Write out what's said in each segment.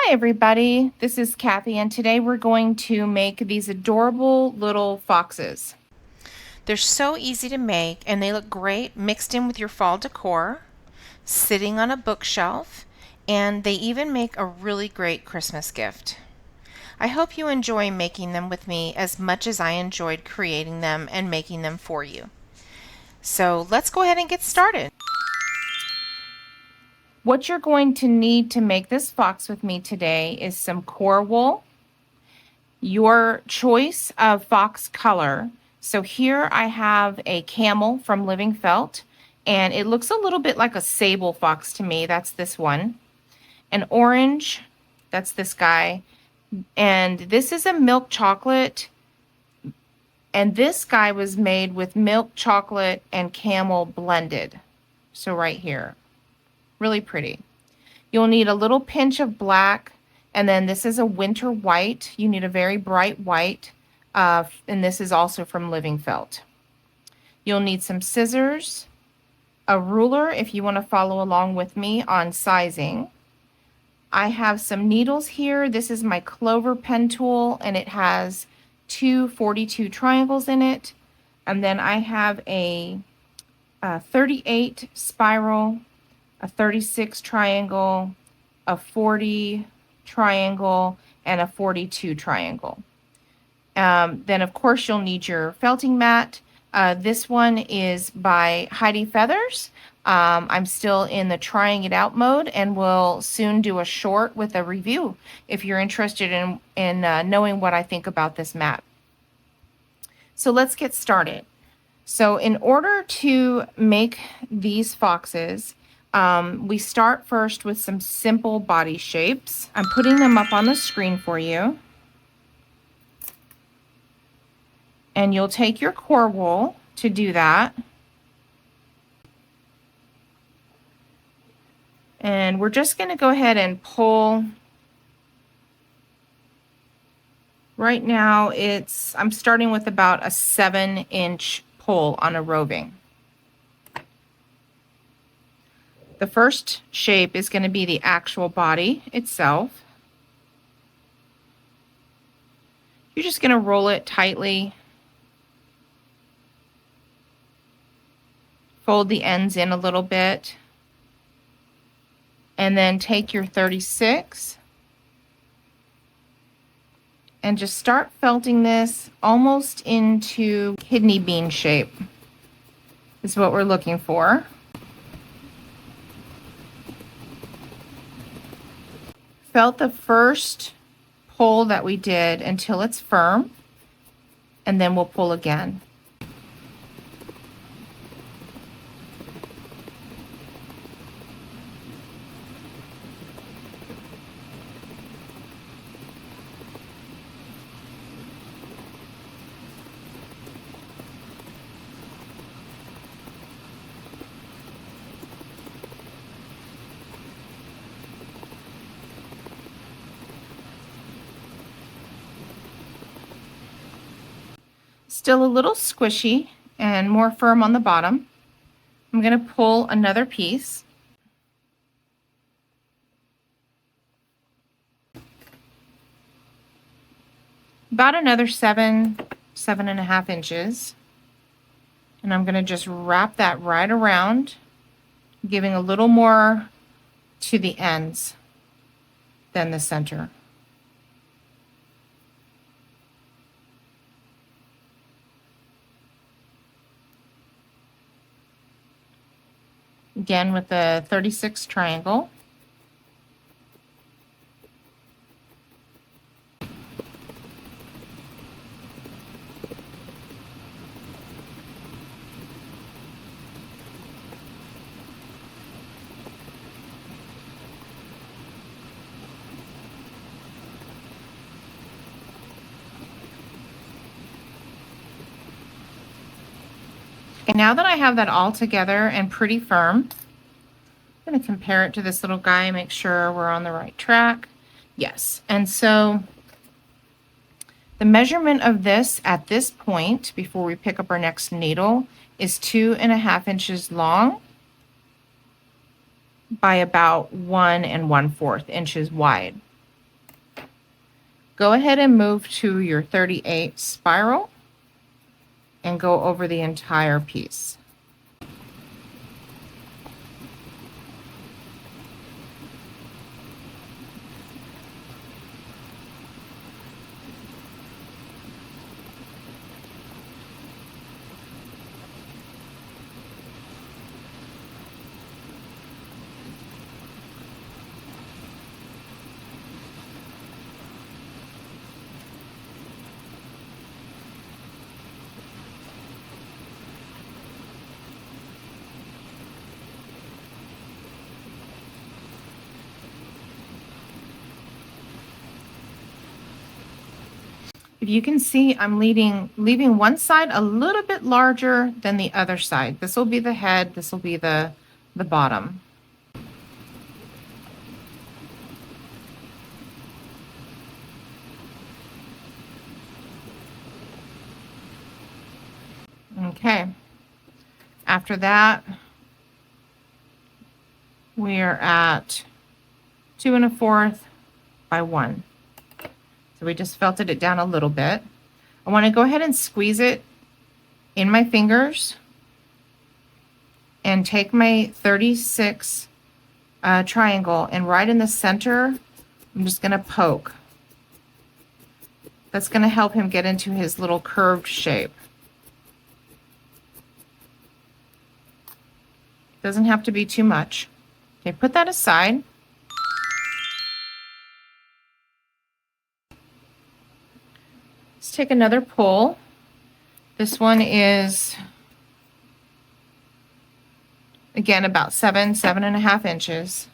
Hi everybody, this is Kathy and today we're going to make these adorable little foxes. They're so easy to make and they look great mixed in with your fall decor, sitting on a bookshelf, and they even make a really great Christmas gift. I hope you enjoy making them with me as much as I enjoyed creating them and making them for you. So let's go ahead and get started. What you're going to need to make this fox with me today is some core wool, your choice of fox color. So here I have a Camel from Living Felt, and it looks a little bit like a sable fox to me. That's this one. An orange, that's this guy. And this is a milk chocolate. And this guy was made with milk chocolate and camel blended. So right here, really pretty. You'll need a little pinch of black, and then this is a winter white. You need a very bright white, and this is also from Living Felt. You'll need some scissors, a ruler if you want to follow along with me on sizing. I have some needles here. This is my Clover pen tool, and it has two 42 triangles in it. And then I have a 38 spiral, a 36 triangle, a 40 triangle, and a 42 triangle. Then of course you'll need your felting mat. This one is by Heidi Feathers. I'm still in the trying it out mode and will soon do a short with a review if you're interested in knowing what I think about this mat. So let's get started. So in order to make these foxes, we start first with some simple body shapes. I'm putting them up on the screen for you. And you'll take your core wool to do that. And we're just going to go ahead and pull. Right now I'm starting with about a 7-inch pull on a roving. The first shape is going to be the actual body itself. You're just going to roll it tightly. Fold the ends in a little bit. And then take your 36 and just start felting this almost into kidney bean shape is what we're looking for. Felt the first pull that we did until it's firm, and then we'll pull again. Still a little squishy and more firm on the bottom. I'm going to pull another piece. About another 7.5 inches. And I'm going to just wrap that right around, giving a little more to the ends than the center. Again with the 36 triangle. And now that I have that all together and pretty firm, I'm going to compare it to this little guy, make sure we're on the right track. Yes, and so the measurement of this at this point, before we pick up our next needle, is 2.5 inches long by about 1 1/4 inches wide. Go ahead and move to your 38 spiral and go over the entire piece. If you can see, I'm leaving one side a little bit larger than the other side. This will be the head, this will be the bottom. Okay. After that, we are at 2 1/4 by 1. So we just felted it down a little bit. I want to go ahead and squeeze it in my fingers and take my 36 triangle, and right in the center, I'm just going to poke. That's going to help him get into his little curved shape. Doesn't have to be too much. Okay, put that aside. Let's take another pull. This one is, again, about 7.5 inches.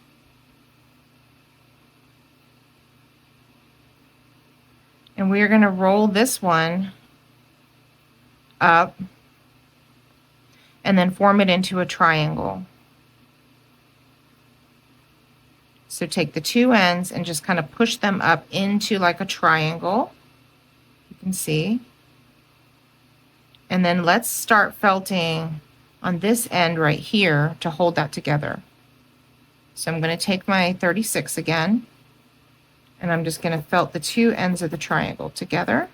And we're going to roll this one up and then form it into a triangle. So take the two ends and just kind of push them up into like a triangle. You can see. And then let's start felting on this end right here to hold that together. So I'm going to take my 36 again, and I'm just going to felt the two ends of the triangle together.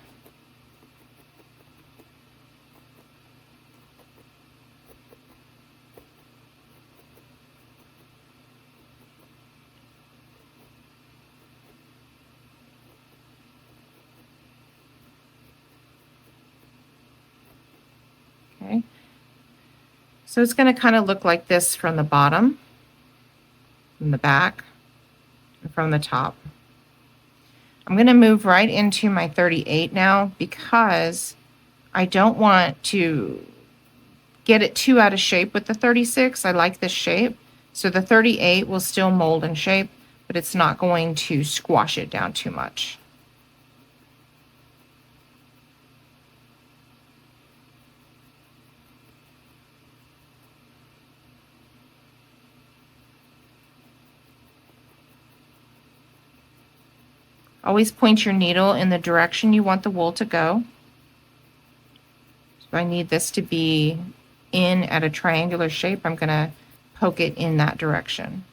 Okay. So it's going to kind of look like this from the bottom, from the back, and from the top. I'm going to move right into my 38 now because I don't want to get it too out of shape with the 36. I like this shape. So the 38 will still mold in shape, but it's not going to squash it down too much. Always point your needle in the direction you want the wool to go. So I need this to be in at a triangular shape. I'm going to poke it in that direction.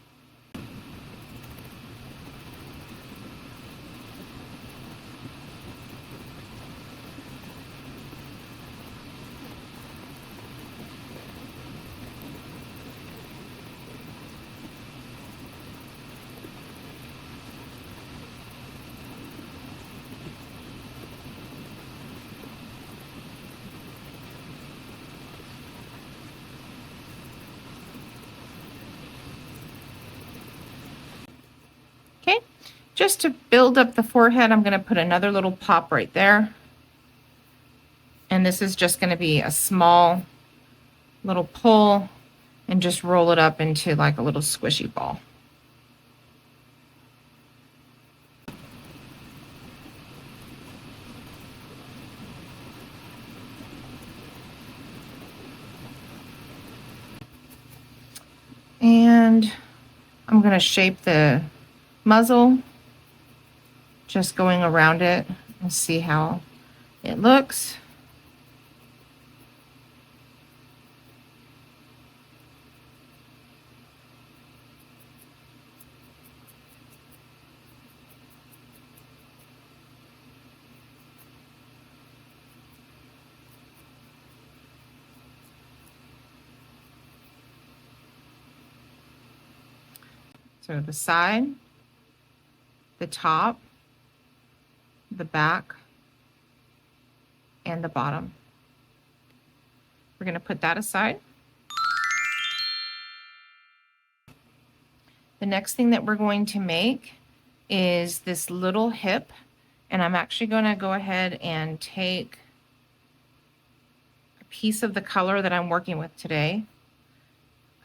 Okay, just to build up the forehead, I'm going to put another little pop right there. And this is just going to be a small little pull and just roll it up into like a little squishy ball. And I'm going to shape the muzzle, just going around it and see how it looks. So the side, the top, the back, and the bottom. We're going to put that aside. The next thing that we're going to make is this little hip, and I'm actually going to go ahead and take a piece of the color that I'm working with today.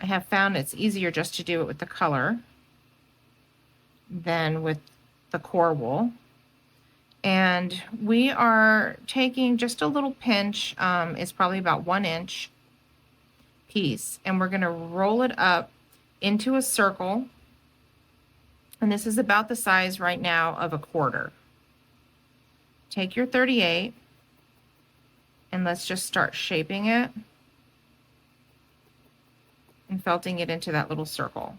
I have found it's easier just to do it with the color than with the core wool. And we are taking just a little pinch, it's probably about 1 inch piece, and we're going to roll it up into a circle. And this is about the size right now of a quarter. Take your 38 and let's just start shaping it and felting it into that little circle.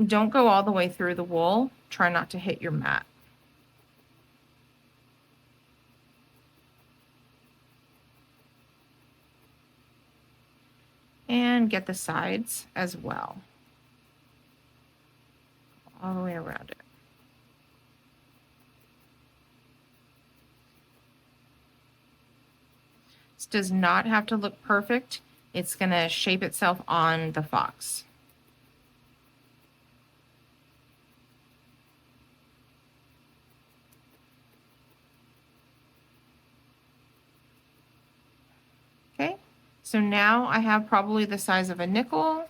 Don't go all the way through the wool. Try not to hit your mat. And get the sides as well. All the way around it. This does not have to look perfect. It's going to shape itself on the fox. Okay, so now I have probably the size of a nickel,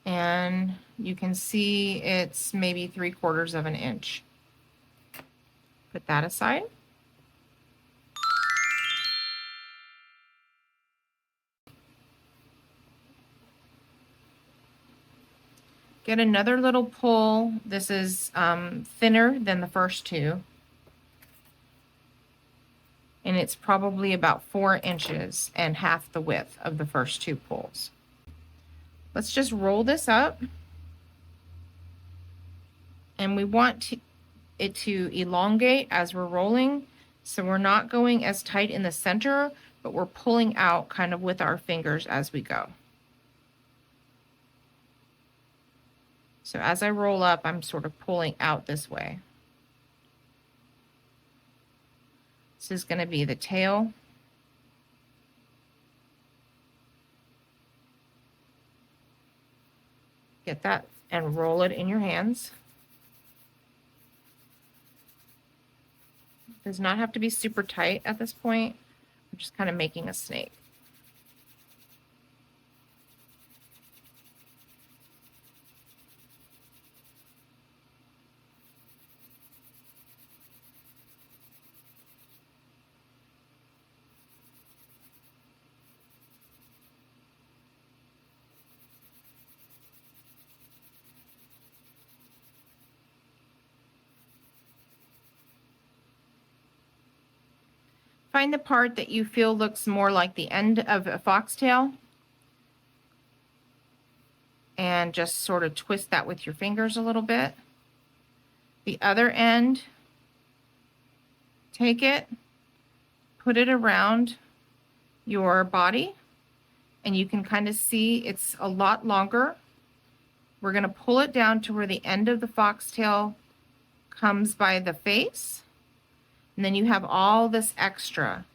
and you can see it's maybe 3/4 of an inch. Put that aside. Get another little pull. This is thinner than the first two. And it's probably about 4 inches and half the width of the first two pulls. Let's just roll this up. And we want it to elongate as we're rolling. So we're not going as tight in the center, but we're pulling out kind of with our fingers as we go. So as I roll up, I'm sort of pulling out this way. This is going to be the tail. Get that and roll it in your hands. It does not have to be super tight at this point. I'm just kind of making a snake. Find the part that you feel looks more like the end of a foxtail and just sort of twist that with your fingers a little bit. The other end, take it, put it around your body, and you can kind of see it's a lot longer. We're going to pull it down to where the end of the foxtail comes by the face. And then you have all this extra.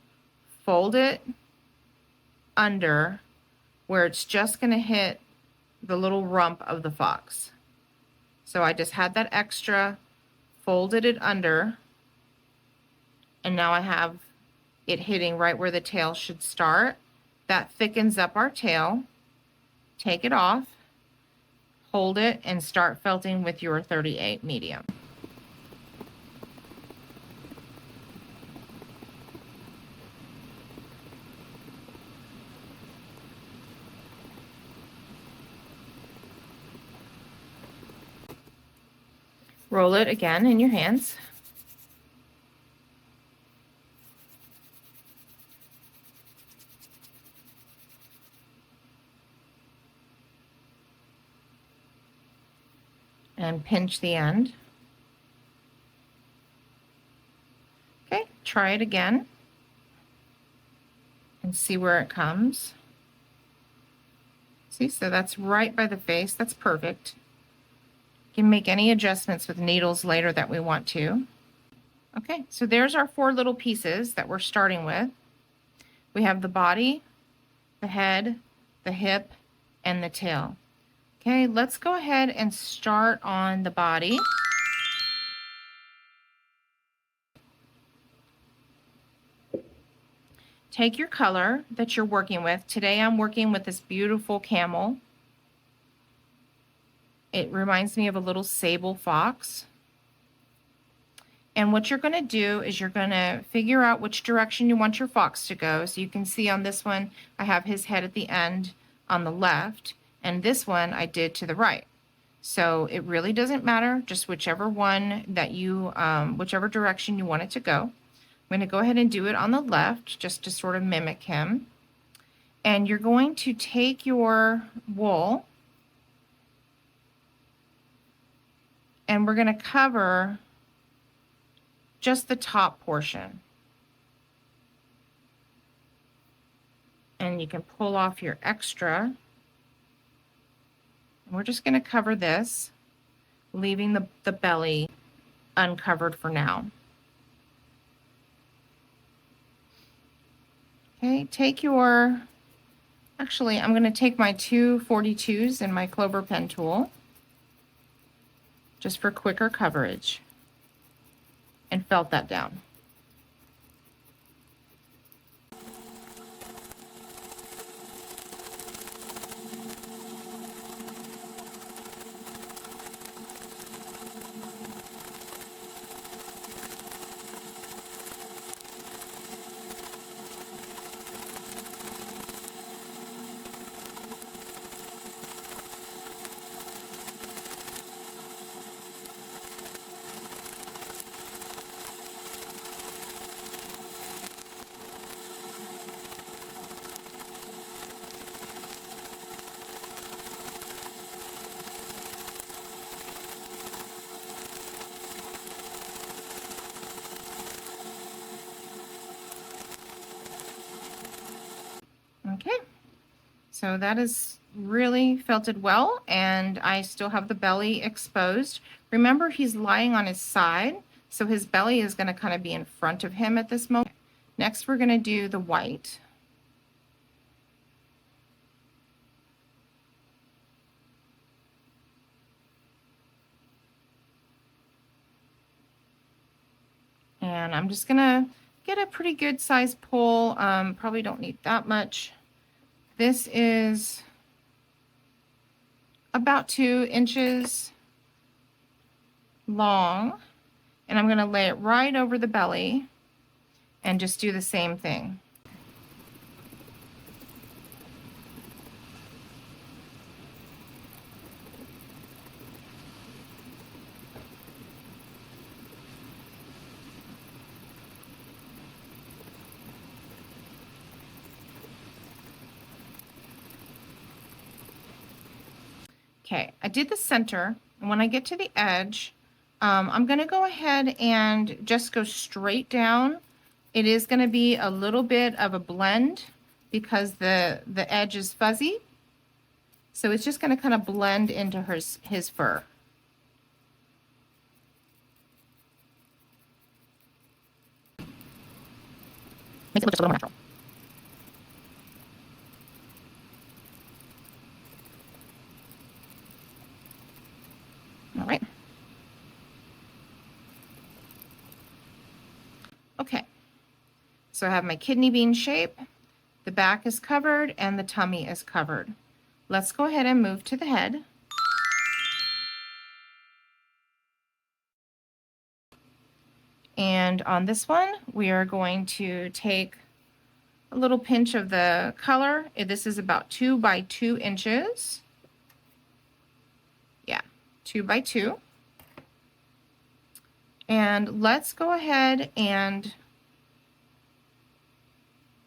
Fold it under where it's just going to hit the little rump of the fox. So I just had that extra, folded it under, and now I have it hitting right where the tail should start. That thickens up our tail. Take it off, hold it, and start felting with your 38 medium. Roll it again in your hands. And pinch the end. Okay, try it again and see where it comes. See, so that's right by the face. That's perfect. You can make any adjustments with needles later that we want to. Okay, so there's our 4 little pieces that we're starting with. We have the body, the head, the hip, and the tail. Okay, let's go ahead and start on the body. Take your color that you're working with. Today I'm working with this beautiful camel. It reminds me of a little sable fox. And what you're going to do is you're going to figure out which direction you want your fox to go. So you can see on this one, I have his head at the end on the left, and this one I did to the right. So it really doesn't matter, just whichever one that you, whichever direction you want it to go. I'm going to go ahead and do it on the left just to sort of mimic him. And you're going to take your wool and we're going to cover just the top portion. And you can pull off your extra. And we're just going to cover this, leaving the belly uncovered for now. Okay, take your, actually I'm going to take my 242s and my Clover pen tool, just for quicker coverage, and felt that down. Okay, so that is really felted well, and I still have the belly exposed. Remember, he's lying on his side, so his belly is going to kind of be in front of him at this moment. Next, we're going to do the white. And I'm just going to get a pretty good size pull. Probably don't need that much. This is about 2 inches long, and I'm going to lay it right over the belly and just do the same thing. Okay, I did the center, and when I get to the edge, I'm going to go ahead and just go straight down. It is going to be a little bit of a blend because the edge is fuzzy, so it's just going to kind of blend into his fur. Makes it look just a little more natural. All right. Okay. So I have my kidney bean shape, the back is covered, and the tummy is covered. Let's go ahead and move to the head. And on this one, we are going to take a little pinch of the color. This is about 2 by 2 inches. Yeah, 2 by 2. And let's go ahead and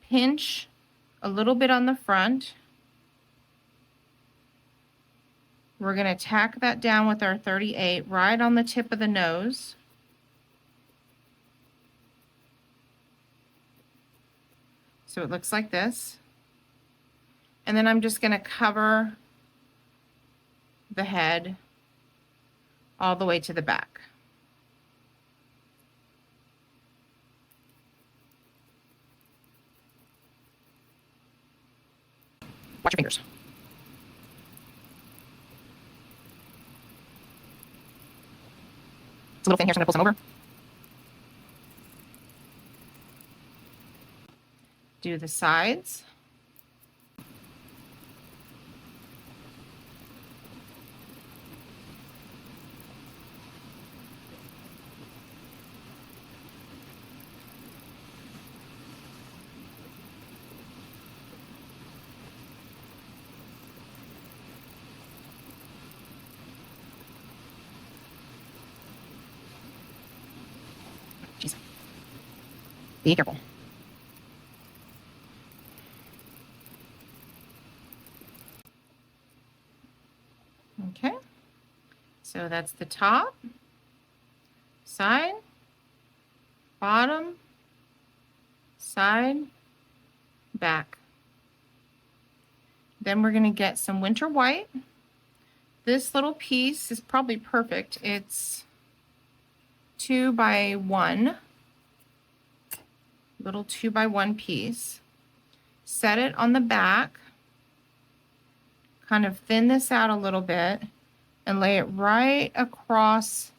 pinch a little bit on the front. We're going to tack that down with our 38 right on the tip of the nose. So it looks like this. And then I'm just going to cover the head all the way to the back. Watch your fingers. It's a little thin here, so I'm going to pull some over. Do the sides. Jeez. Be careful. Okay, so that's the top, side, bottom, side, back. Then we're going to get some winter white. This little piece is probably perfect. It's 2 by 1, little 2 by 1 piece. Set it on the back. Kind of thin this out a little bit and lay it right across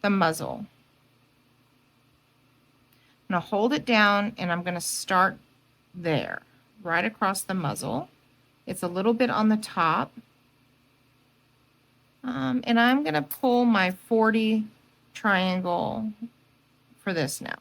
the muzzle. I'm going to hold it down and I'm going to start there, right across the muzzle. It's a little bit on the top. And I'm going to pull my 40 triangle for this now.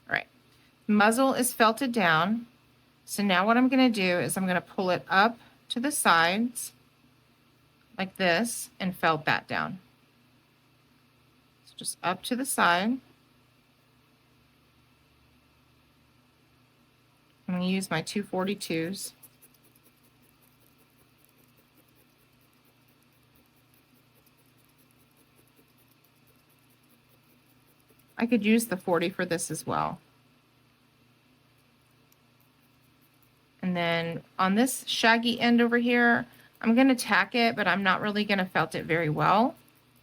All right, muzzle is felted down. So now what I'm going to do is I'm going to pull it up to the sides like this and felt that down. So just up to the side. I'm going to use my 242s. I could use the 40 for this as well. And then on this shaggy end over here, I'm going to tack it, but I'm not really going to felt it very well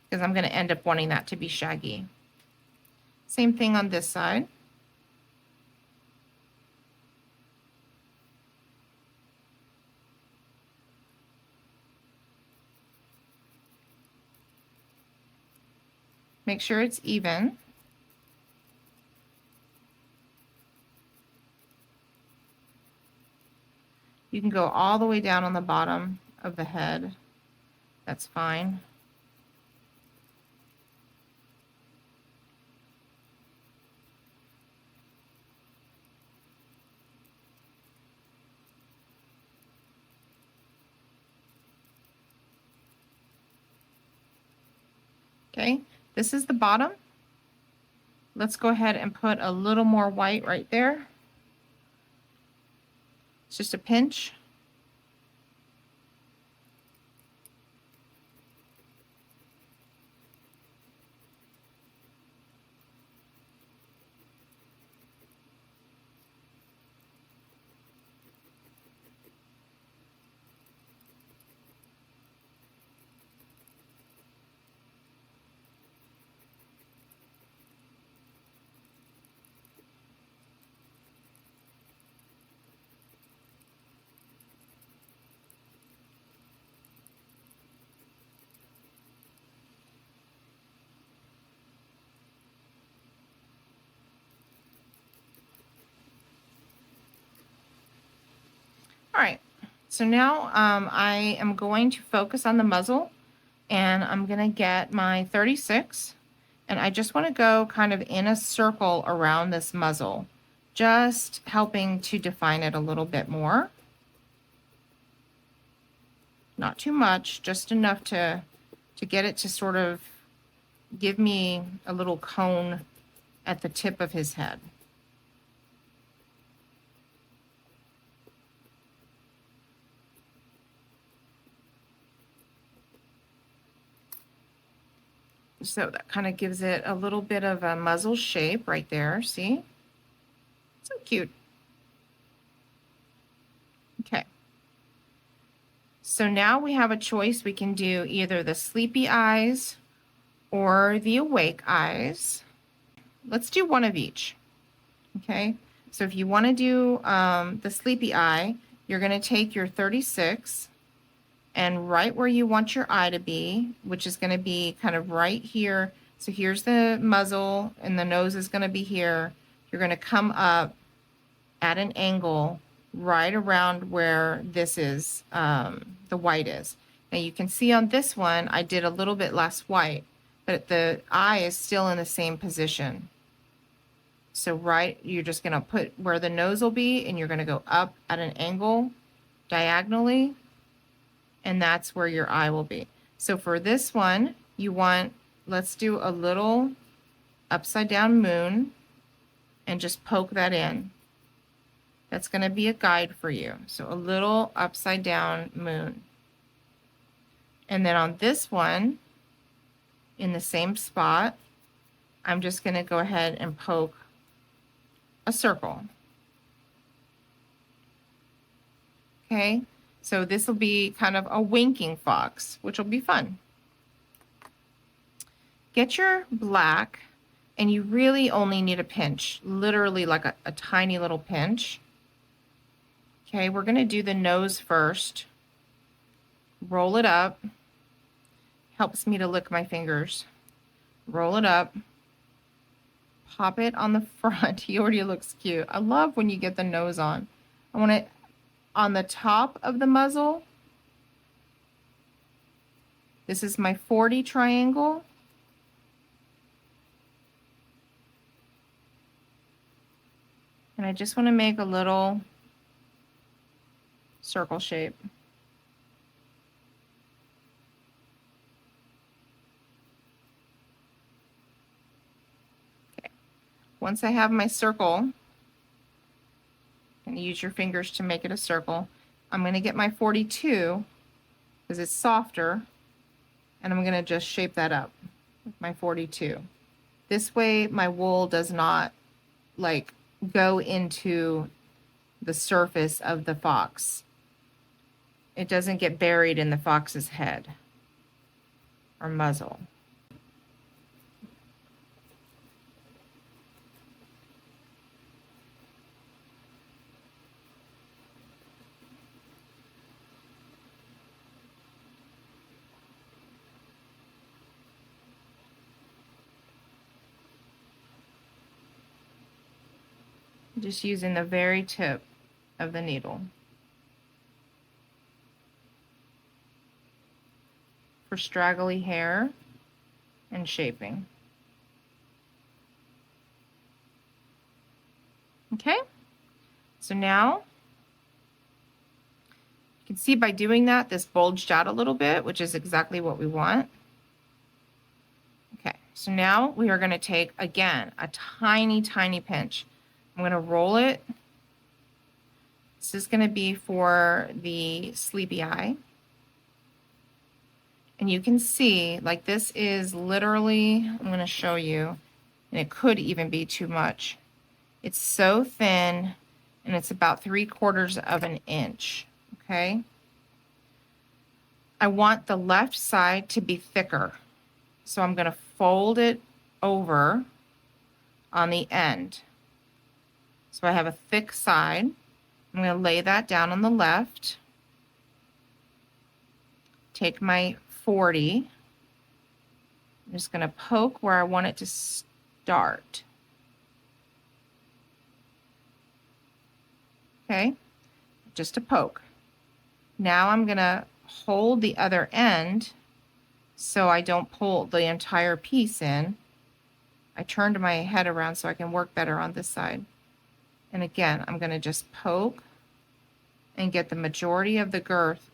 because I'm going to end up wanting that to be shaggy. Same thing on this side. Make sure it's even. You can go all the way down on the bottom of the head. That's fine. Okay, this is the bottom. Let's go ahead and put a little more white right there. It's just a pinch. All right, so now I am going to focus on the muzzle and I'm going to get my 36 And I just want to go kind of in a circle around this muzzle, just helping to define it a little bit more. Not too much, just enough to get it to sort of give me a little cone at the tip of his head. So that kind of gives it a little bit of a muzzle shape right there, see? So cute. Okay. So now we have a choice. We can do either the sleepy eyes or the awake eyes. Let's do one of each. Okay. So if you want to do the sleepy eye, you're going to take your 36 and right where you want your eye to be, which is going to be kind of right here. So here's the muzzle and the nose is going to be here. You're going to come up at an angle right around where this is, the white is. Now you can see on this one, I did a little bit less white, but the eye is still in the same position. So you're just going to put where the nose will be, and you're going to go up at an angle diagonally, and that's where your eye will be. So for this one, let's do a little upside down moon and just poke that in. That's going to be a guide for you. So a little upside down moon. And then on this one, in the same spot, I'm just going to go ahead and poke a circle. Okay, so this will be kind of a winking fox, which will be fun. Get your black, and you really only need a pinch, literally like a tiny little pinch. Okay, we're going to do the nose first. Roll it up. Helps me to lick my fingers. Roll it up. Pop it on the front. He already looks cute. I love when you get the nose on. I want it on the top of the muzzle. This is my 40 triangle. And I just want to make a little circle shape. Okay. Once I have my circle, and use your fingers to make it a circle, I'm going to get my 42 because it's softer, and I'm going to just shape that up with my 42. This way my wool does not like go into the surface of the fox. It doesn't get buried in the fox's head or muzzle. Just using the very tip of the needle. For straggly hair and shaping. Okay, so now you can see by doing that, this bulged out a little bit, which is exactly what we want. Okay, so now we are going to take, again, a tiny, tiny pinch. I'm going to roll it. This is going to be for the sleepy eye. And you can see, like, this is literally, I'm going to show you, and it could even be too much. It's so thin, and it's about 3/4 of an inch, okay? I want the left side to be thicker. So I'm going to fold it over on the end. So I have a thick side. I'm going to lay that down on the left. Take my 40. I'm just going to poke where I want it to start. Okay, just a poke. Now I'm going to hold the other end so I don't pull the entire piece in. I turned my head around so I can work better on this side. And again, I'm going to just poke and get the majority of the girth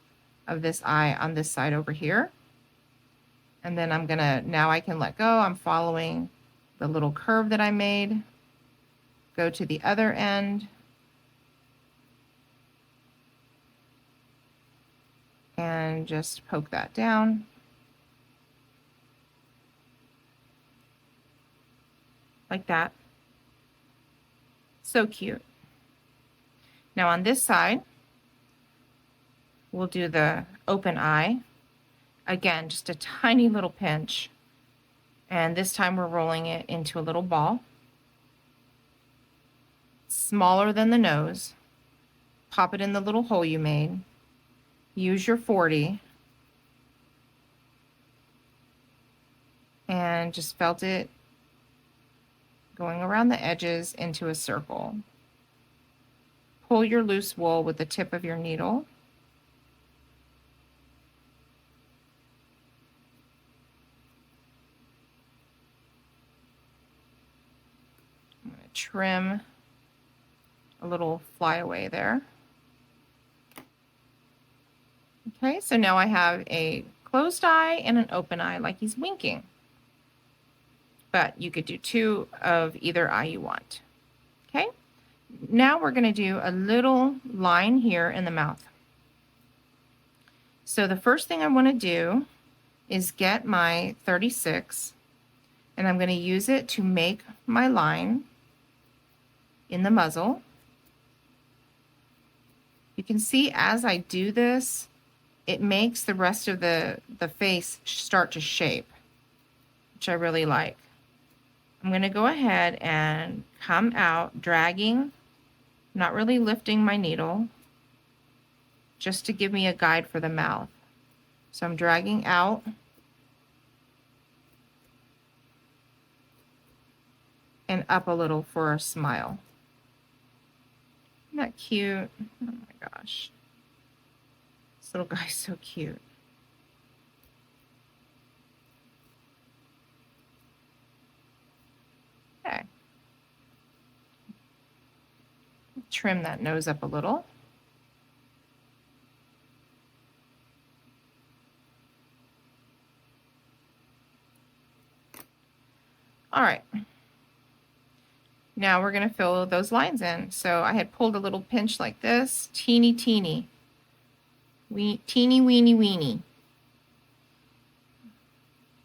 of this eye on this side over here. And then I'm going to, now I can let go. I'm following the little curve that I made. Go to the other end. And just poke that down. Like that. So cute. Now on this side, we'll do the open eye. Again, just a tiny little pinch. And this time we're rolling it into a little ball. Smaller than the nose. Pop it in the little hole you made. Use your 40. And just felt it going around the edges into a circle. Pull your loose wool with the tip of your needle. I'm going to trim a little flyaway there. Okay, so now I have a closed eye and an open eye, like he's winking. But you could do two of either eye you want. Okay, now we're going to do a little line here in the mouth. So the first thing I want to do is get my 36, and I'm going to use it to make my line in the muzzle. You can see as I do this, it makes the rest of the face start to shape, which I really like. I'm going to go ahead and come out dragging, not really lifting my needle, just to give me a guide for the mouth. So I'm dragging out and up a little for a smile. Isn't that cute? Oh my gosh. This little guy's so cute. Okay. Trim that nose up a little. All right. Now we're going to fill those lines in. So I had pulled a little pinch like this, teeny, teeny. Teeny, weeny, weeny.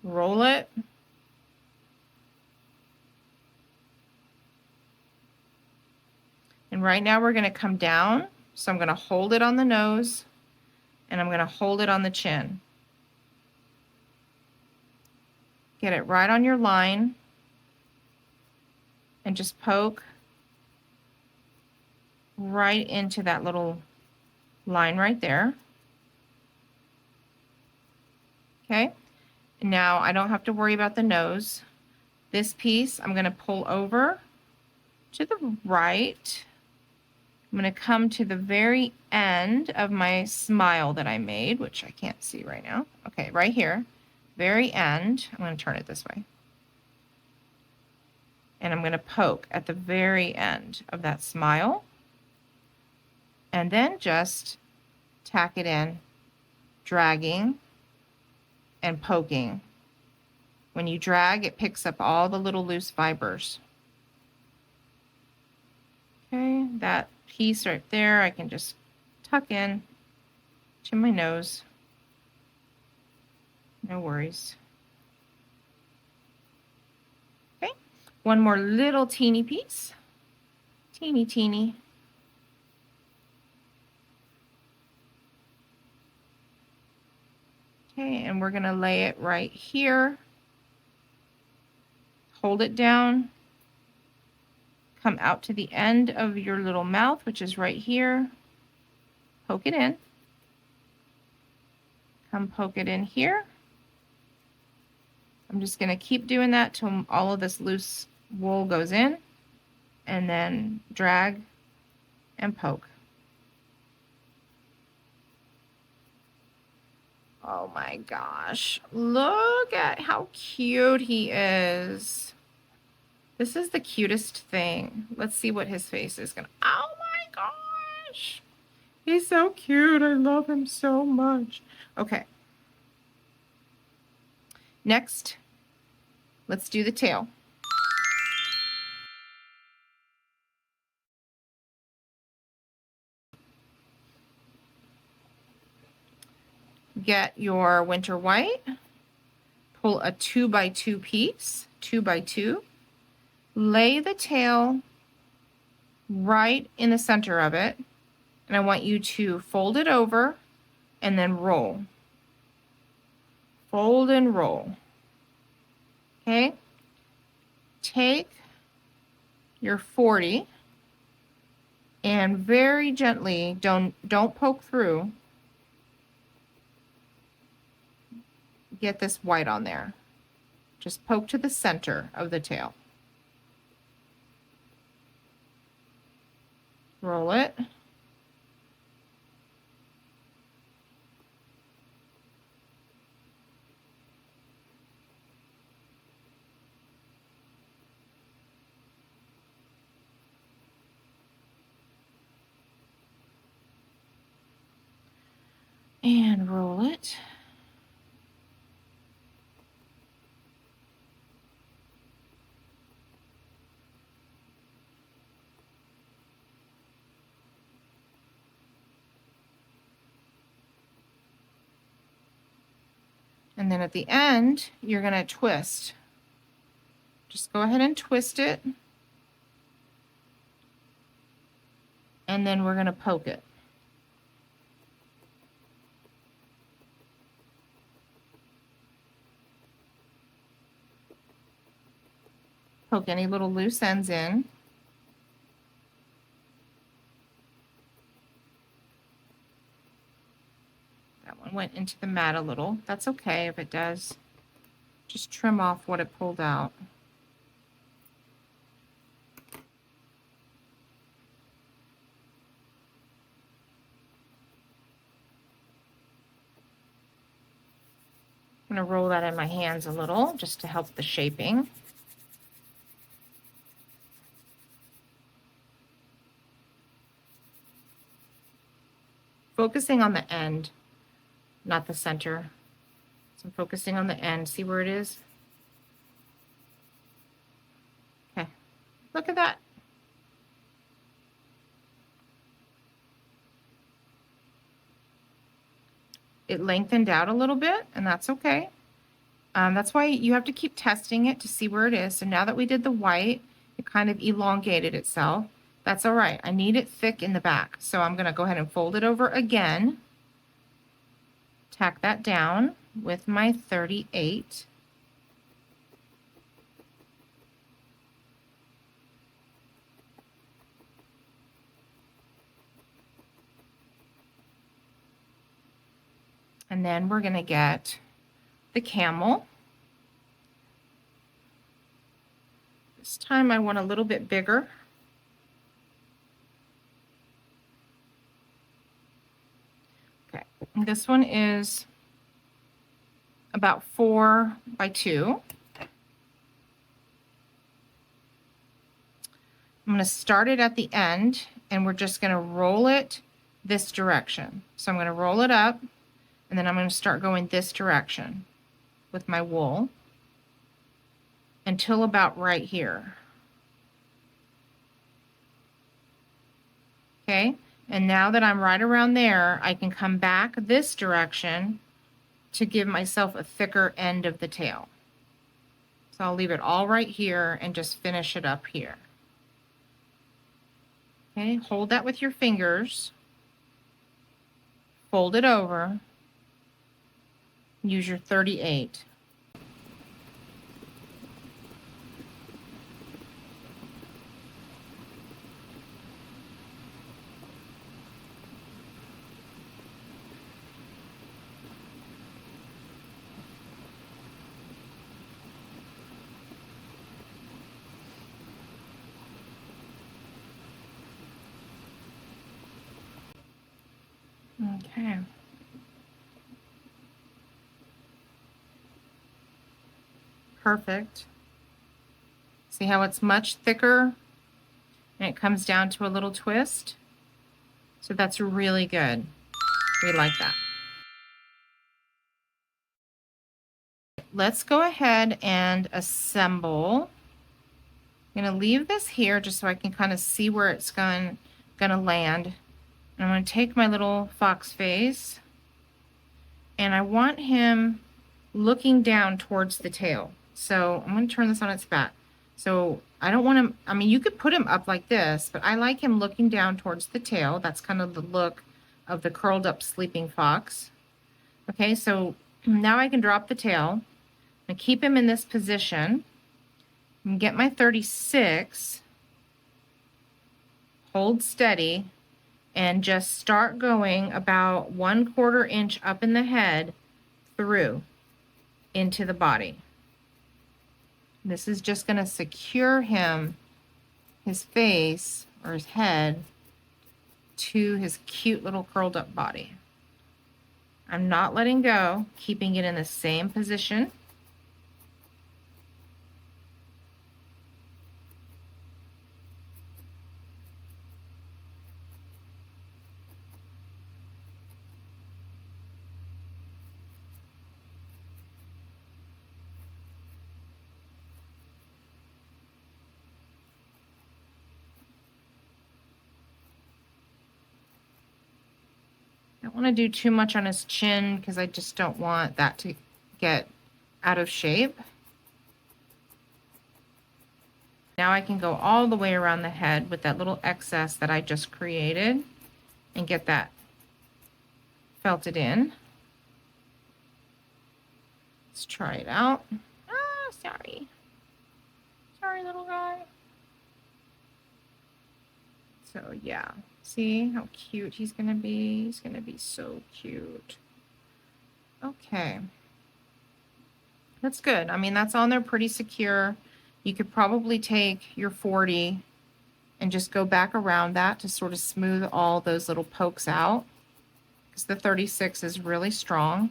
Roll it. And right now we're going to come down. So I'm going to hold it on the nose and I'm going to hold it on the chin. Get it right on your line and just poke right into that little line right there. Okay, now I don't have to worry about the nose. This piece I'm going to pull over to the right. I'm going to come to the very end of my smile that I made, which I can't see right now. Okay, right here, very end. I'm going to turn it this way. And I'm going to poke at the very end of that smile. And then just tack it in, dragging and poking. When you drag, it picks up all the little loose fibers. Okay, that piece right there, I can just tuck in to my nose. No worries. Okay, one more little teeny piece. Teeny, teeny. Okay, and we're going to lay it right here. Hold it down. Come out to the end of your little mouth, which is right here. Poke it in. Come poke it in here. I'm just going to keep doing that till all of this loose wool goes in. And then drag and poke. Oh my gosh, look at how cute he is. This is the cutest thing. Let's see what his face is gonna. Oh my gosh! He's so cute. I love him so much. Okay. Next, let's do the tail. Get your winter white, pull a 2x2 piece, 2x2, lay the tail right in the center of it, and I want you to fold it over and then roll. Fold and roll. Okay? Take your 40 and very gently, don't poke through, get this white on there. Just poke to the center of the tail. Roll it. And roll it. And then at the end, you're going to twist. Just go ahead and twist it. And then we're going to poke it. Poke any little loose ends in. That one went into the mat a little. That's okay if it does. Just trim off what it pulled out. I'm going to roll that in my hands a little just to help the shaping. Focusing on the end, not the center. So I'm focusing on the end. See where it is? Okay, look at that. It lengthened out a little bit, and that's okay. That's why you have to keep testing it to see where it is. So now that we did the white, it kind of elongated itself. That's all right. I need it thick in the back. So I'm going to go ahead and fold it over again. Tack that down with my 38. And then we're going to get the camel. This time I want a little bit bigger. Okay, and this one is about 4x2. I'm going to start it at the end, and we're just going to roll it this direction. So I'm going to roll it up, and then I'm going to start going this direction with my wool until about right here. Okay, and now that I'm right around there, I can come back this direction to give myself a thicker end of the tail. So I'll leave it all right here and just finish it up here. Okay, hold that with your fingers, fold it over, use your 38. Okay. Perfect. See how it's much thicker and it comes down to a little twist? So that's really good. We like that. Let's go ahead and assemble. I'm going to leave this here just so I can kind of see where it's going to land. And I'm going to take my little fox face, and I want him looking down towards the tail. So I'm going to turn this on its back. So I don't want him, I mean, you could put him up like this, but I like him looking down towards the tail. That's kind of the look of the curled up sleeping fox. Okay, so now I can drop the tail and keep him in this position and get my 36, hold steady, and just start going about 1/4 inch up in the head through into the body. This is just going to secure him, his face or his head, to his cute little curled up body. I'm not letting go, keeping it in the same position. I don't want to do too much on his chin because I just don't want that to get out of shape. Now I can go all the way around the head with that little excess that I just created and get that felted in. Let's try it out. Ah, sorry. Sorry, little guy. So yeah, see how cute he's gonna be? He's gonna be so cute. Okay. That's good. I mean, that's on there pretty secure. You could probably take your 40 and just go back around that to sort of smooth all those little pokes out, because the 36 is really strong.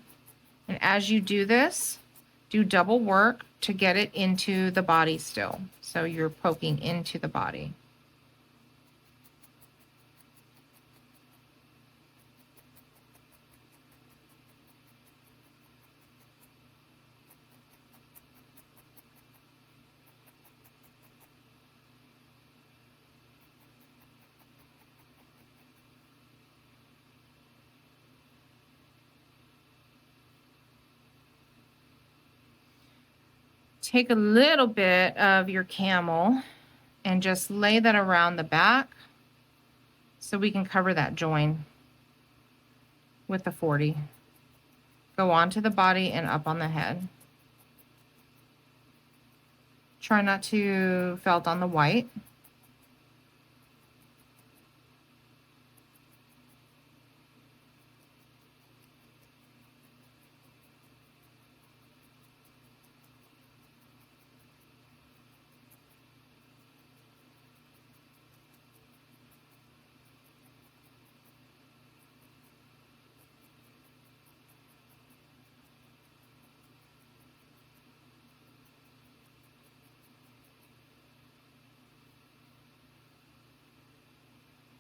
And as you do this, do double work to get it into the body still. So you're poking into the body. Take a little bit of your camel and just lay that around the back so we can cover that join with the 40. Go onto the body and up on the head. Try not to felt on the white.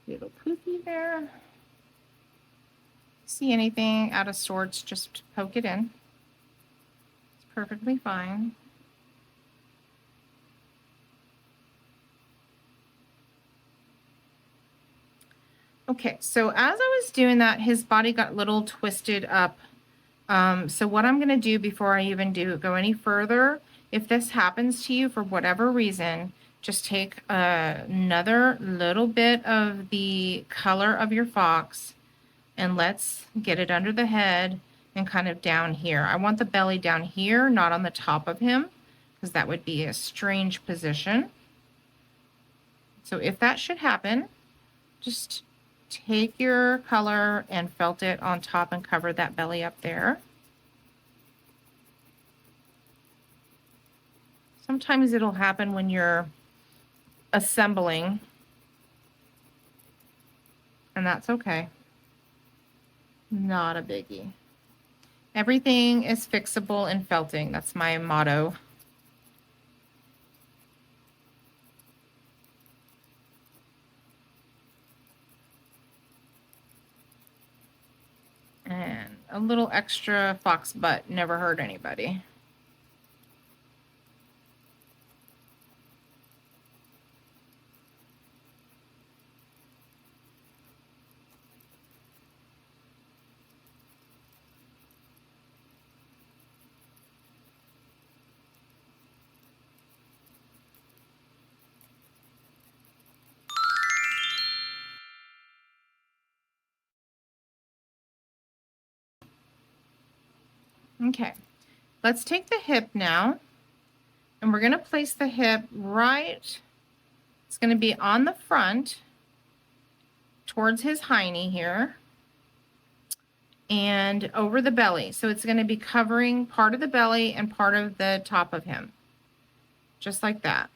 Little poofy there. See anything out of sorts, just poke it in. It's perfectly fine. Okay, so as I was doing that, his body got a little twisted up. So what I'm going to do before I even go any further, if this happens to you for whatever reason, just take another little bit of the color of your fox and let's get it under the head and kind of down here. I want the belly down here, not on the top of him, because that would be a strange position. So if that should happen, just take your color and felt it on top and cover that belly up there. Sometimes it'll happen when you're assembling, and that's okay. Not a biggie. Everything is fixable in felting. That's my motto. a little extra fox butt never hurt anybody. Okay, let's take the hip now, and we're going to place the hip right, it's going to be on the front towards his hiney here and over the belly. So it's going to be covering part of the belly and part of the top of him, just like that.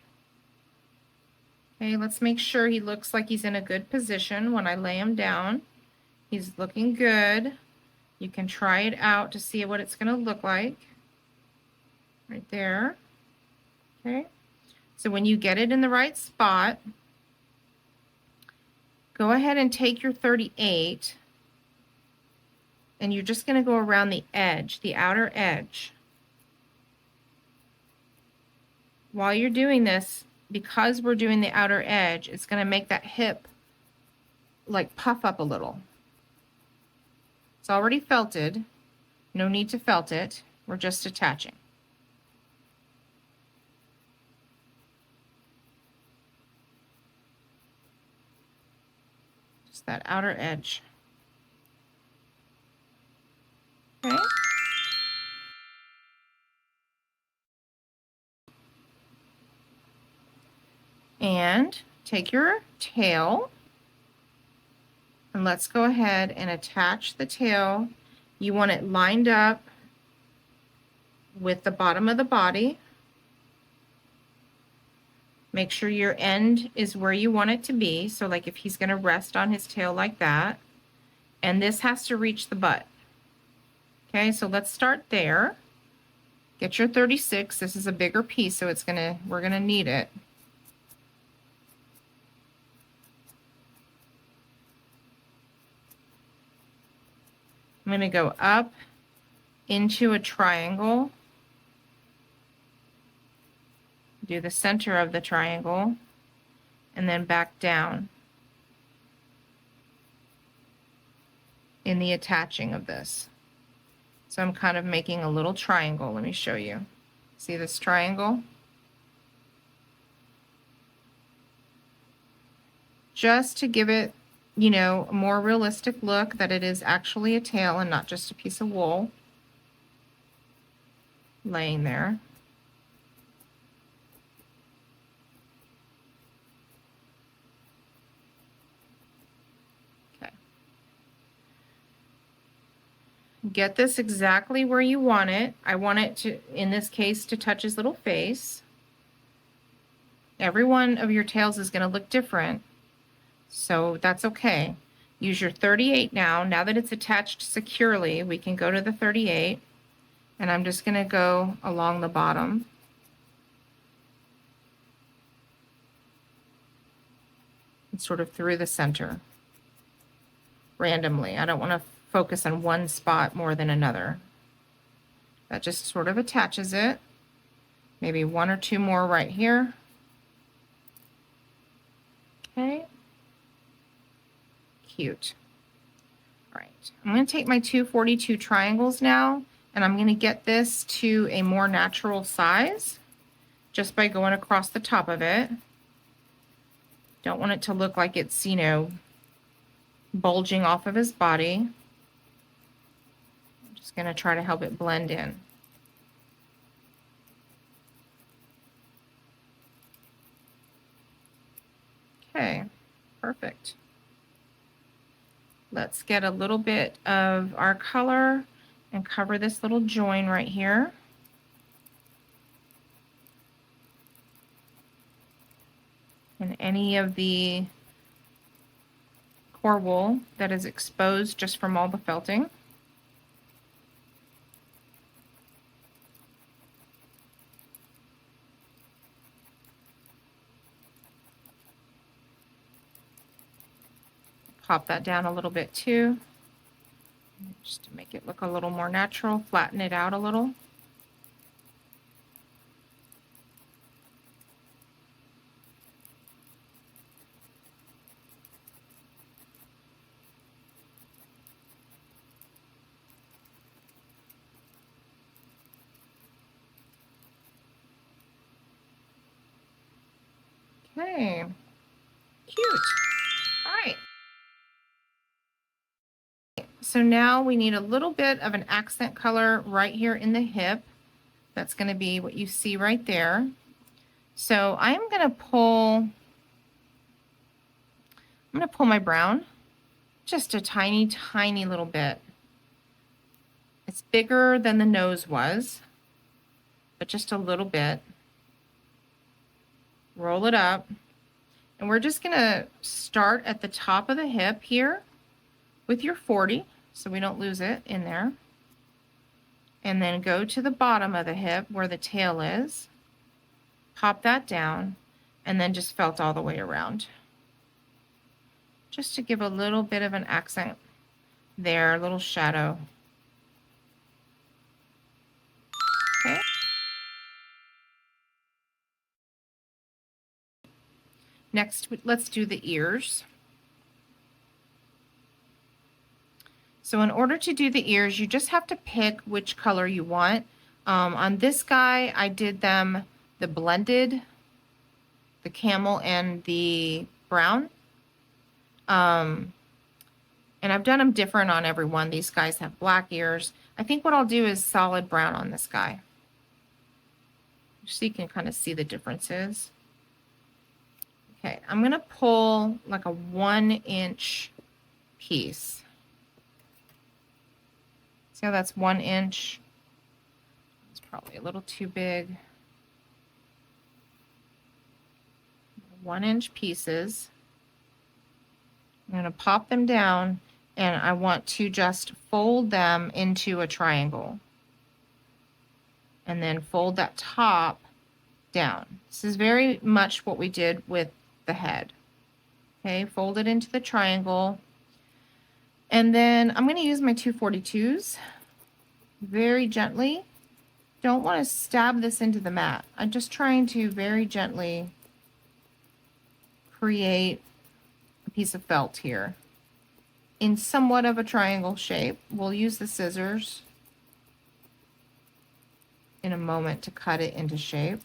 Okay, let's make sure he looks like he's in a good position when I lay him down. He's looking good. You can try it out to see what it's going to look like. Right there. Okay. So when you get it in the right spot, go ahead and take your 38, and you're just going to go around the edge, the outer edge. While you're doing this, because we're doing the outer edge, it's going to make that hip like puff up a little. It's already felted. No need to felt it. We're just attaching. Just that outer edge. Okay. And take your tail, and let's go ahead and attach the tail. You want it lined up with the bottom of the body. Make sure your end is where you want it to be. So like if he's going to rest on his tail like that, and this has to reach the butt. Okay, so let's start there. Get your 36. This is a bigger piece, so we're going to need it. I'm going to go up into a triangle, do the center of the triangle, and then back down in the attaching of this. So I'm kind of making a little triangle. Let me show you. See this triangle? Just to give it, you know, a more realistic look, that it is actually a tail and not just a piece of wool laying there. Okay. Get this exactly where you want it. I want it to, in this case, to touch his little face. Every one of your tails is going to look different, so that's okay. Use your 38 now. Now that it's attached securely, we can go to the 38, and I'm just going to go along the bottom. And sort of through the center, randomly. I don't want to focus on one spot more than another. That just sort of attaches it. Maybe one or two more right here. Okay. Cute. All right, I'm going to take my 242 triangles now, and I'm going to get this to a more natural size just by going across the top of it. Don't want it to look like it's, you know, bulging off of his body. I'm just going to try to help it blend in. Okay, perfect. Let's get a little bit of our color and cover this little join right here. And any of the core wool that is exposed just from all the felting. Pop that down a little bit too. Just to make it look a little more natural, flatten it out a little. Okay, cute. All right. So now we need a little bit of an accent color right here in the hip. That's going to be what you see right there. So I'm going to pull my brown just a tiny, tiny little bit. It's bigger than the nose was, but just a little bit. Roll it up. And we're just going to start at the top of the hip here with your 40, so we don't lose it in there. And then go to the bottom of the hip where the tail is. Pop that down, and then just felt all the way around. Just to give a little bit of an accent there, a little shadow. Okay. Next, let's do the ears. So in order to do the ears, you just have to pick which color you want. On this guy, I did them the blended, the camel and the brown. And I've done them different on every one. These guys have black ears. I think what I'll do is solid brown on this guy, so you can kind of see the differences. Okay, I'm going to pull like a 1-inch piece. See how that's 1 inch? It's probably a little too big. 1-inch pieces. I'm going to pop them down, and I want to just fold them into a triangle. And then fold that top down. This is very much what we did with the head. Okay, fold it into the triangle. And then I'm going to use my 242s very gently. Don't want to stab this into the mat. I'm just trying to very gently create a piece of felt here in somewhat of a triangle shape. We'll use the scissors in a moment to cut it into shape.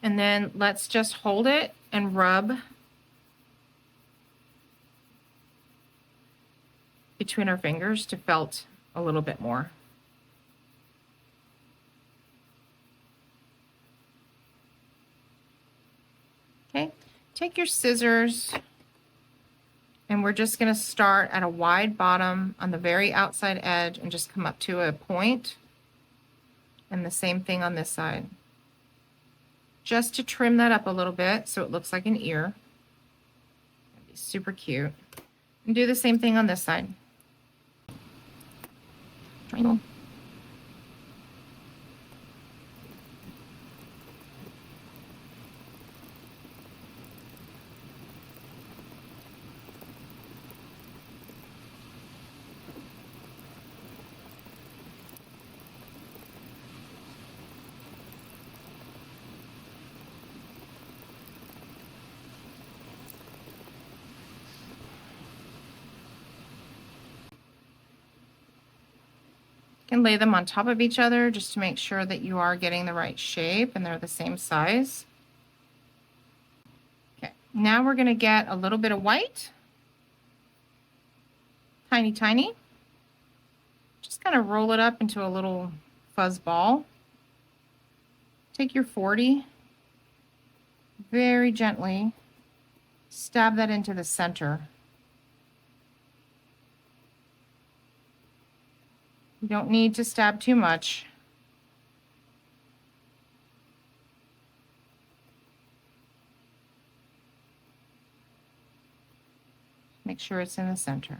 And then let's just hold it and rub between our fingers to felt a little bit more. Okay, take your scissors, and we're just going to start at a wide bottom on the very outside edge and just come up to a point, and the same thing on this side. Just to trim that up a little bit so it looks like an ear. That'd be super cute. And do the same thing on this side. Triangle. You can lay them on top of each other just to make sure that you are getting the right shape and they're the same size. Okay, now we're going to get a little bit of white. Tiny, tiny. Just kind of roll it up into a little fuzz ball. Take your 40, very gently stab that into the center. You don't need to stab too much. Make sure it's in the center.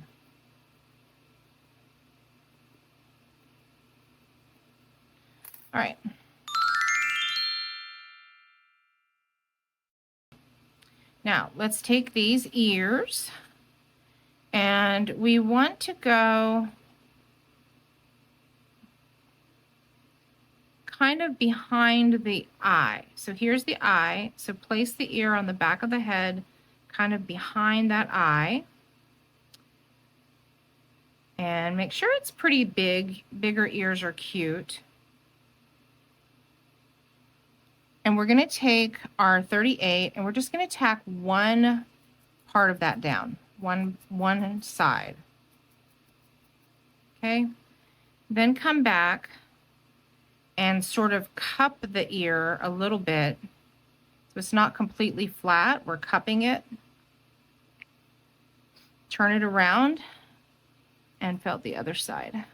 All right. Now let's take these ears and we want to go kind of behind the eye. So here's the eye. So place the ear on the back of the head, kind of behind that eye. And make sure it's pretty big. Bigger ears are cute. And we're going to take our 38 and we're just going to tack one part of that down, one side. Okay. Then come back and sort of cup the ear a little bit. So it's not completely flat. We're cupping it. Turn it around and felt the other side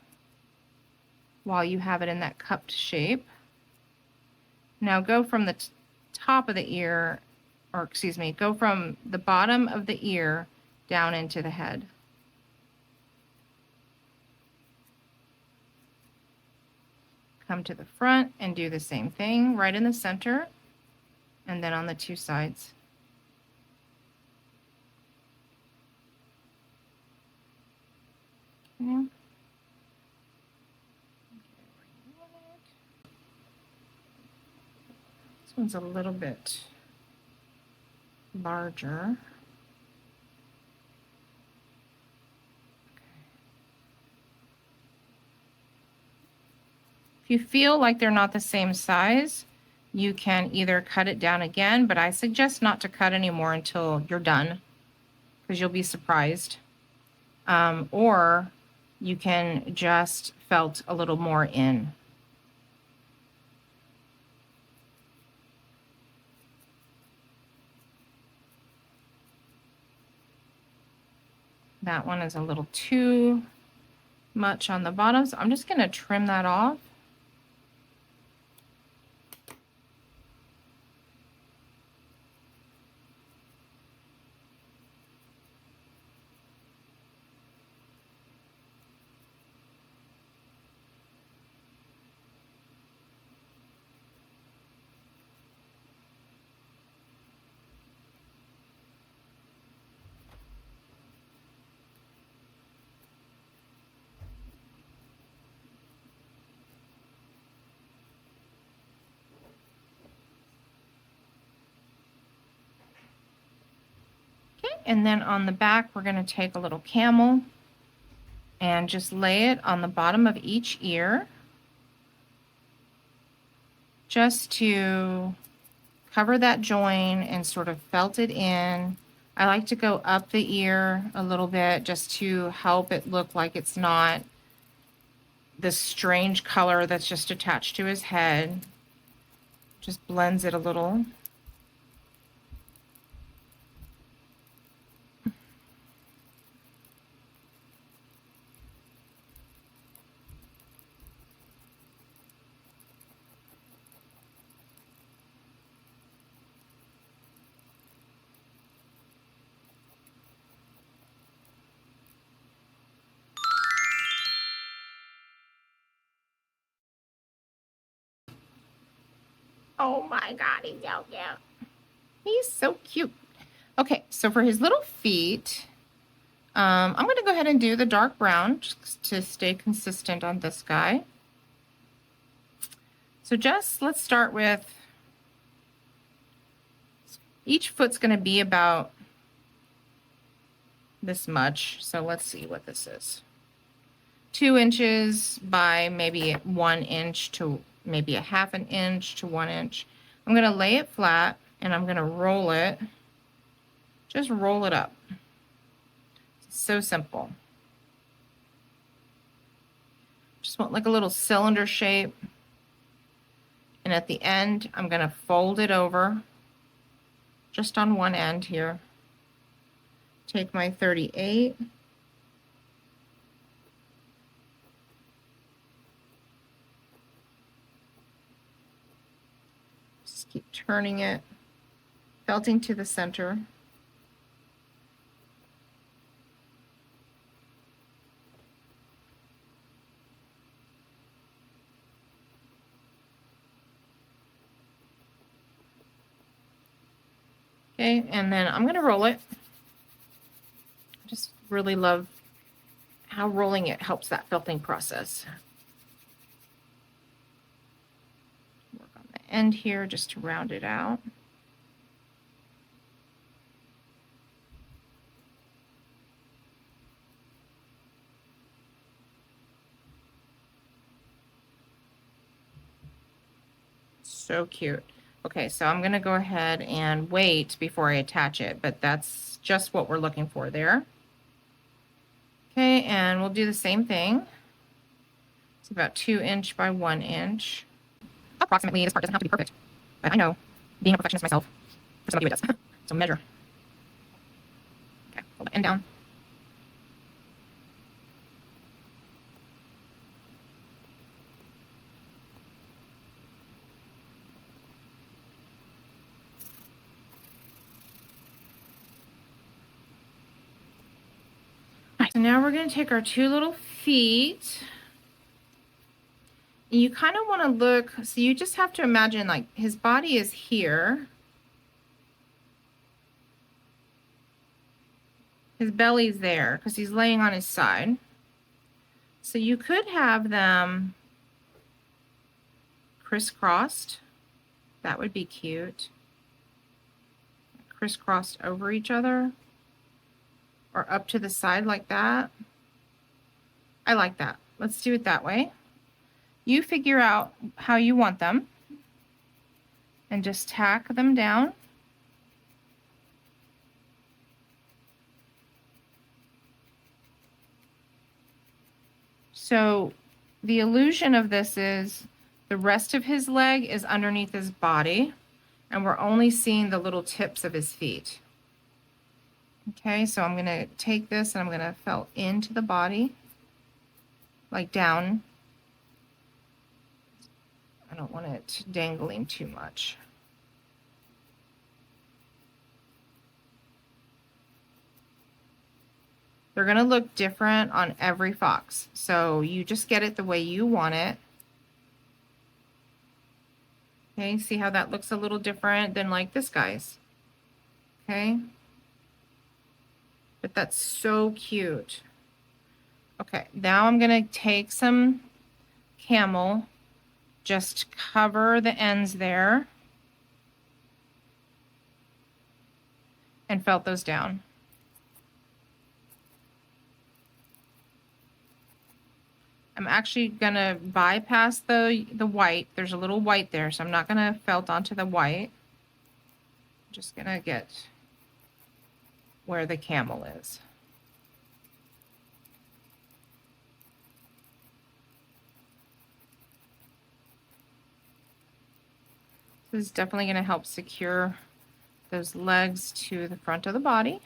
while you have it in that cupped shape. Now go from the top of the ear, or excuse me, go from the bottom of the ear down into the head. Come to the front and do the same thing right in the center and then on the two sides. Okay. This one's a little bit larger. If you feel like they're not the same size, you can either cut it down again, but I suggest not to cut anymore until you're done because you'll be surprised. Or you can just felt a little more in. That one is a little too much on the bottom, so I'm just going to trim that off. And then on the back, we're going to take a little camel and just lay it on the bottom of each ear just to cover that join and sort of felt it in. I like to go up the ear a little bit just to help it look like it's not this strange color that's just attached to his head. Just blends it a little. Oh my God, he's so cute. He's so cute. Okay, so for his little feet, I'm going to go ahead and do the dark brown just to stay consistent on this guy. So just let's start with, each foot's going to be about this much. So let's see what this is. 2 inches by maybe 1 inch to maybe a half an inch to 1 inch. I'm going to lay it flat and I'm going to roll it. Just roll it up. It's so simple. Just want like a little cylinder shape. And at the end, I'm going to fold it over just on one end here. Take my 38. Just keep turning it, felting to the center. Okay, and then I'm going to roll it. I just really love how rolling it helps that felting process. Work on the end here just to round it out. So cute. Okay, so I'm going to go ahead and wait before I attach it, but that's just what we're looking for there. Okay, and we'll do the same thing. It's about 2 inch by 1 inch. Approximately, this part doesn't have to be perfect, but I know, being a perfectionist myself, for some of you it does. So measure. Okay, hold the end down. All right, so now we're going to take our 2 little feet. And you kind of want to look, so you just have to imagine like his body is here. His belly's there because he's laying on his side. So you could have them crisscrossed. That would be cute. Crisscrossed over each other. Or up to the side like that. I like that. Let's do it that way. You figure out how you want them. And just tack them down. So the illusion of this is the rest of his leg is underneath his body, and we're only seeing the little tips of his feet. Okay, so I'm going to take this and I'm going to felt into the body, like down. I don't want it dangling too much. They're going to look different on every fox, so you just get it the way you want it. Okay, see how that looks a little different than like this guy's. Okay, but that's so cute. Okay, now I'm going to take some Camel, just cover the ends there, and felt those down. I'm actually going to bypass the white. There's a little white there, so I'm not going to felt onto the white. I'm just going to get where the Camel is. This is definitely going to help secure those legs to the front of the body.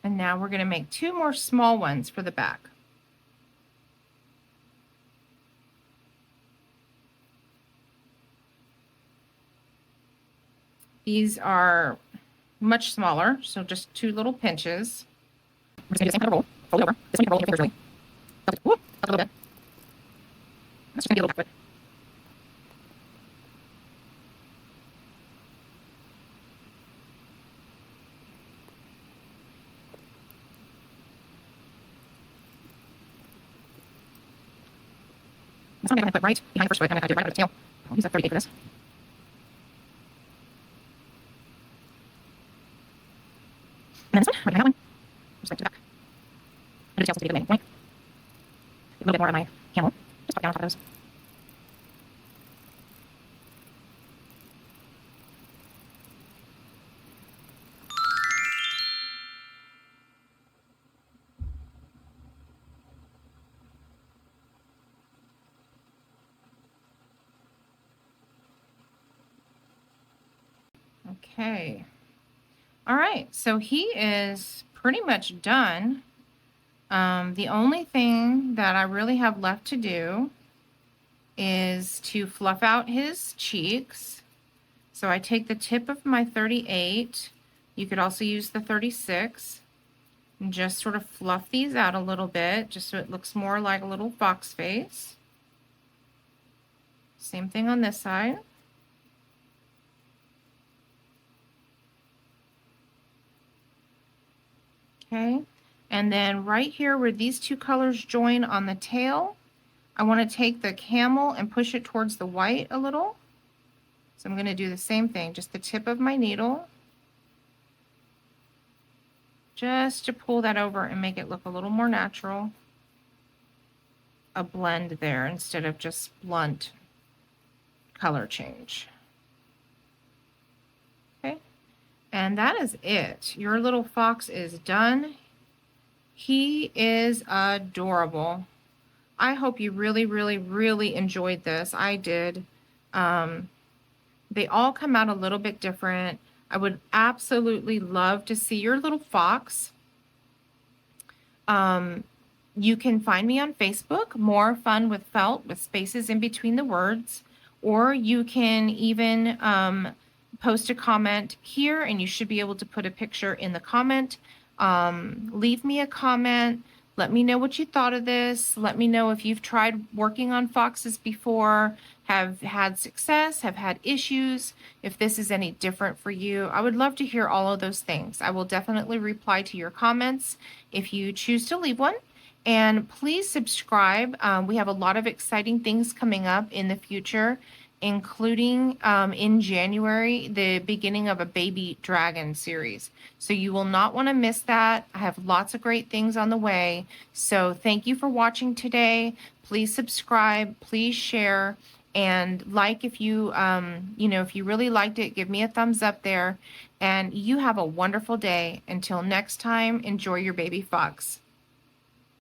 And now we're going to make 2 more small ones for the back. These are much smaller, so just 2 little pinches. We're just going to do the same kind of roll. Fold it over. This one you can roll in your fingers really. Up a little bit. That's just going to be a little bit. This one I'm going to put right behind the first foot. I'm going to do it right under the tail. I'll use that 38 for this. And then this one, right behind that one. Just like to the back. And the tail seems to be a good landing point. A little bit more on my Camel. Just pop down on top of those. Okay. All right, so he is pretty much done. The only thing that I really have left to do is to fluff out his cheeks. So I take the tip of my 38. You could also use the 36. And just sort of fluff these out a little bit, just so it looks more like a little fox face. Same thing on this side. Okay, and then right here where these two colors join on the tail, I want to take the camel and push it towards the white a little. So I'm going to do the same thing, just the tip of my needle, just to pull that over and make it look a little more natural. A blend there instead of just blunt color change. Okay, and that is it. Your little fox is done. He is adorable. I hope you really, really, really enjoyed this. I did. They all come out a little bit different. I would absolutely love to see your little fox. You can find me on Facebook, More Fun with Felt, with spaces in between the words, or you can even post a comment here, and you should be able to put a picture in the comment. Leave me a comment. Let me know what you thought of this. Let me know if you've tried working on foxes before, have had success, have had issues, if this is any different for you. I would love to hear all of those things. I will definitely reply to your comments if you choose to leave one. And please subscribe. We have a lot of exciting things coming up in the future, including in January, the beginning of a baby dragon series. So you will not want to miss that. I have lots of great things on the way. So thank you for watching today. Please subscribe, please share, and like if you, if you really liked it, give me a thumbs up there. And you have a wonderful day. Until next time, enjoy your baby fox.